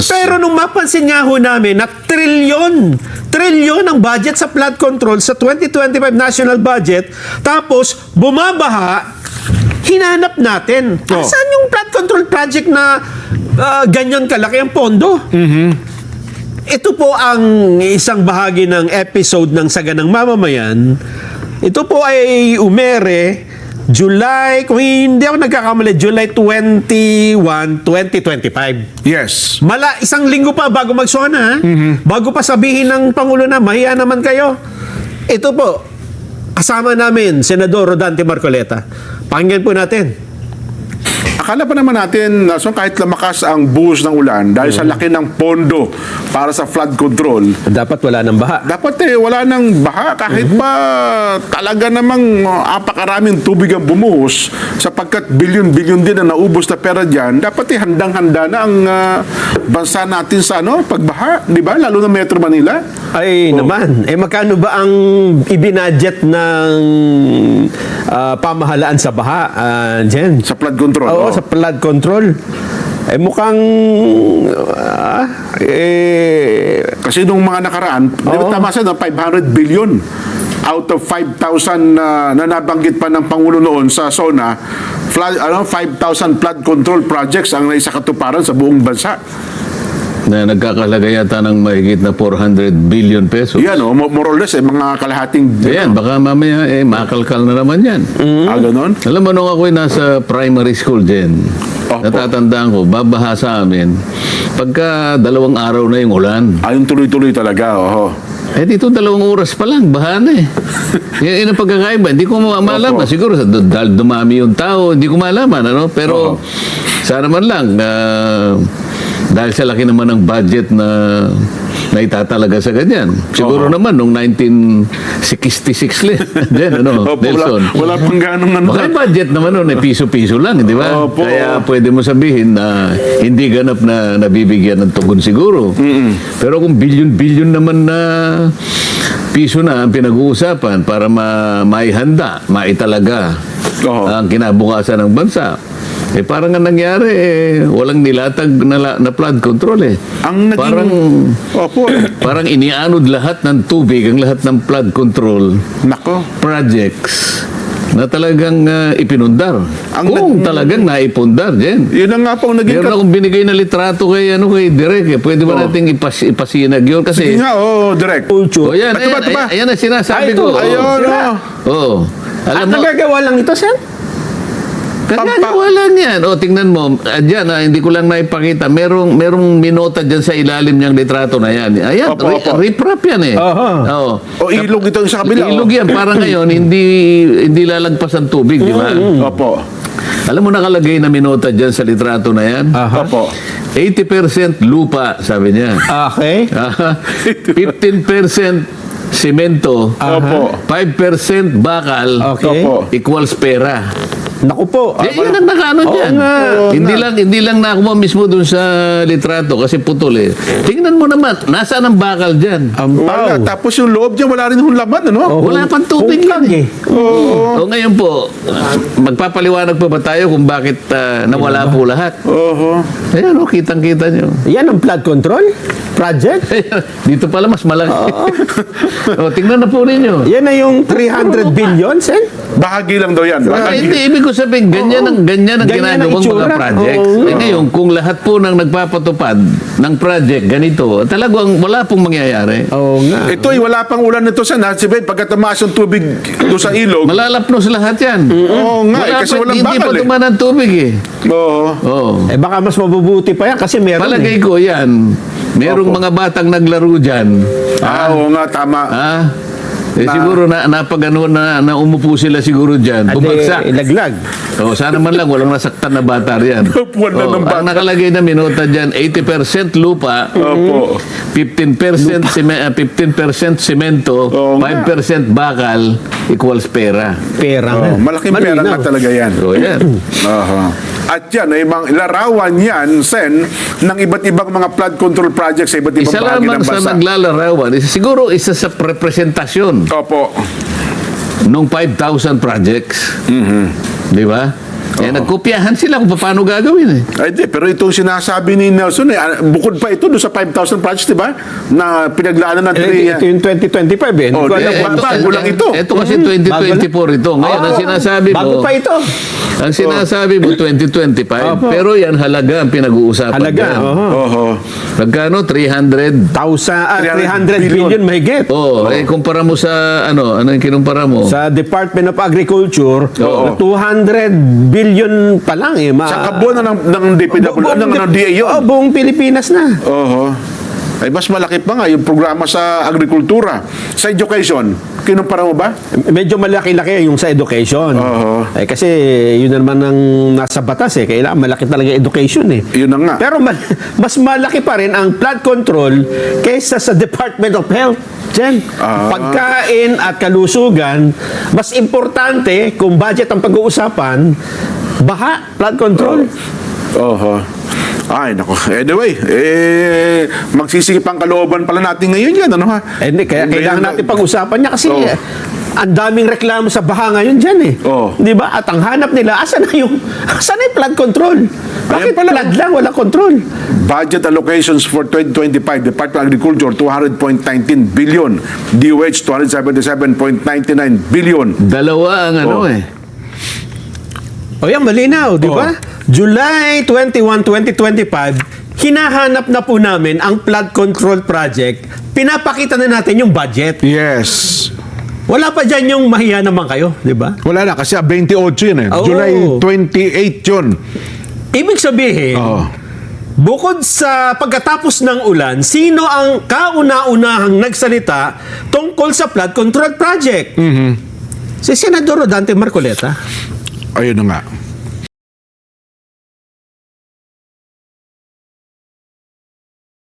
Pero nung mapansin nga ho namin na trilyon ang budget sa flood control sa 2025 national budget, tapos bumabaha, hinanap natin. Saan yung flood control project na ganyan kalaki ang pondo? Ito po ang isang bahagi ng episode ng Saganang Mamamayan. Ito po ay umere July, kung hindi ako nagkakamali, July 21, 2025. Yes. Isang linggo pa bago magsona, bago pa sabihin ng Pangulo na, mahiya naman kayo. Ito po, kasama namin, Senador Rodante Marcoleta. Pakinggan po natin. Akala pa naman natin, so kahit lumakas ang buhos ng ulan dahil sa laki ng pondo para sa flood control, Dapat wala ng baha. dapat wala nang baha kahit pa talaga namang apakaraming tubig ang bumuhos sapagkat bilyon-bilyon din ang naubos na pera dyan, dapat handang-handa na ang bansa natin sa pagbaha, di ba? Lalo na Metro Manila. Ay naman, magkano ba ang ibinadget ng pamahalaan sa baha, Jen? Sa flood control. Oo, sa flood control. Mukhang Kasi nung mga nakaraan, di ba tama sa 500 billion out of 5,000 na nabanggit pa ng Pangulo noon sa SONA, 5,000 flood control projects ang naisakatuparan sa buong bansa. Na nagkakalaga yata ng mahigit na 400 billion pesos. Yan, more or less, mga kalahating... Ayan, baka mamaya makalkal na naman yan. Ganon? Alam mo, nung ako'y nasa primary school din, Opo. natatandaan ko, babaha sa amin, pagka 2 araw na yung ulan. Yung tuloy-tuloy talaga, Dito 2 oras pa lang, baha na Yan ang pagkakaiba. Hindi ko malaman. Opo. Siguro, dahil dumami yung tao, hindi ko malaman. Pero, sana man lang, dahil sa laki naman ng budget na itatalaga sa ganyan. Siguro naman, nung 1966 din, Nelson. Wala pang ganong Baka yung budget naman noon, piso-piso lang, di ba? Opo. Kaya pwede mo sabihin na hindi ganap na nabibigyan ng tugon siguro. Pero kung bilyon-bilyon naman na piso na ang pinag-uusapan para maihanda, maitalaga ang kinabukasan ng bansa, parang ang nangyari, walang nilatag na flood control Ang naging... Parang inianod lahat ng tubig, ang lahat ng flood control Nako. projects na talagang ipinundar. Kung talagang naipundar, Jen. Yun ang nga po naging... Meron akong binigay na litrato kay Direk. Pwede ba nating ipasinag yun? Sige Kasi, nga, direct. yan, ayan ang sinasabi ko. Ayun, Alam mo, nagagawa lang ito, Sen? kagagawa lang yan. Tingnan mo, dyan, hindi ko lang naipakita. Merong minota dyan sa ilalim niyang litrato na yan. Ayan, Opo. riprap yan Oo. Ilog ito sa kabila. Ilog yan. Para ngayon, hindi lalagpas ang tubig, di ba? Opo. Alam mo nakalagay na minota dyan sa litrato na yan? Opo. 80% lupa, sabi niya. Okay. 15% semento. Opo. 5% bakal. Okay. Opo. Equals pera. Naku po. Yan ang nakano dyan. Hindi lang nakuha mismo dun sa litrato kasi putol Tingnan mo naman, nasaan ang bakal dyan? Wala. Tapos yung loob dyan, wala rin yung laman, Wala pang tubig yan O ngayon po, magpapaliwanag pa ba tayo kung bakit nawala po lahat? Ayan kitang-kita nyo. Yan ang flood control project. Dito pala mas malaki. Tingnan na po ninyo. Yan na yung 300 billion, Sen? Bahagi lang daw yan. Hindi, ibig ko sabihin, ganyan ang Ganyan ang ginagawang itsura. mga projects. Ngayon, kung lahat po ng nagpapatupad ng project ganito, talagang wala pong mangyayari. Oo nga. Ito Oh. wala pang ulan nito sa Natsibay. Pagka tumaas yung tubig doon sa ilog. Malalapnos lahat yan. Oo nga, kasi walang Hindi pa bakal tumanan tubig Oo. Oo. Baka mas mabubuti pa yan kasi meron Palagay ko yan, merong mga batang naglaro dyan. Oo nga, tama. Siguro napagano na umupo sila siguro dyan. Bumagsak. Ilaglag. Sana man lang walang nasaktan na bata riyan. Upuan na ng bata. Ang nakalagay na minota dyan, 80% lupa, Opo. 15% semento, Oo nga. 5% bakal, equals pera. Pera nga. Malaking pera Malinaw. nga talaga yan. So, yan. At yan ay larawan yan, Sen, ng iba't ibang mga flood control projects sa iba't ibang Isa bahagi lamang ng sa bansa. naglalarawan, siguro isa sa representasyon Opo. nung 5,000 projects. Di ba? Nagkopyahan sila kung paano gagawin eh. Ay, di, pero itong sinasabi ni Nelson, bukod pa ito doon sa 5,000 projects, di ba? Na pinaglaanan ng Ito yung 2025 eh. Hindi Oh, ko alam di, kung bago lang ito. Ito kasi 2024 ito. Ngayon, ang sinasabi mo, Bago pa ito. ang sinasabi mo 2025, pero yan halaga ang pinag-uusapan. Halaga. dyan. Oho. Magkano? 300. 300 billion mahigit. Kumpara mo sa ano yung kinumpara mo? Sa Department of Agriculture, Oo. na 200 billion pa lang eh. Sa kabuuan na ng DPW, ng DA yun. Buong Pilipinas na. Oho. Ay, mas malaki pa nga yung programa sa agrikultura. Sa education, kinumpara mo ba? Medyo malaki-laki yung sa education. Oo. Kasi yun naman ang nasa batas eh. Kailangan malaki talaga education eh. Yun na nga. Pero mas malaki pa rin ang flood control kaysa sa Department of Health. Jen, pagkain at kalusugan, mas importante kung budget ang pag-uusapan, baha, flood control. Oho. Ay, nako. Anyway, magsisikip ang kalooban pala natin ngayon yan, ano ha? Hindi, kaya kailangan natin pag-usapan niya kasi Oo. ang daming reklamo sa baha ngayon dyan eh. Oo. Di ba? At ang hanap nila, asan na yung flood control? Bakit pala. flood lang, wala control? Budget allocations for 2025, Department of Agriculture, 200.19 billion. DOH, 277.99 billion. Dalawa ang ano eh. O yan, malinaw, di ba? July 21, 2025, hinahanap na po namin ang flood control project. Pinapakita na natin yung budget. Yes. Wala pa dyan yung mahiya naman kayo, di ba? Wala na kasi 28 yun eh. Oo. July 28 yun. Ibig sabihin, Oo. bukod sa pagkatapos ng ulan, sino ang kauna-unahang nagsalita tungkol sa flood control project? Si Senador Rodante Marcoleta. Ayun na nga.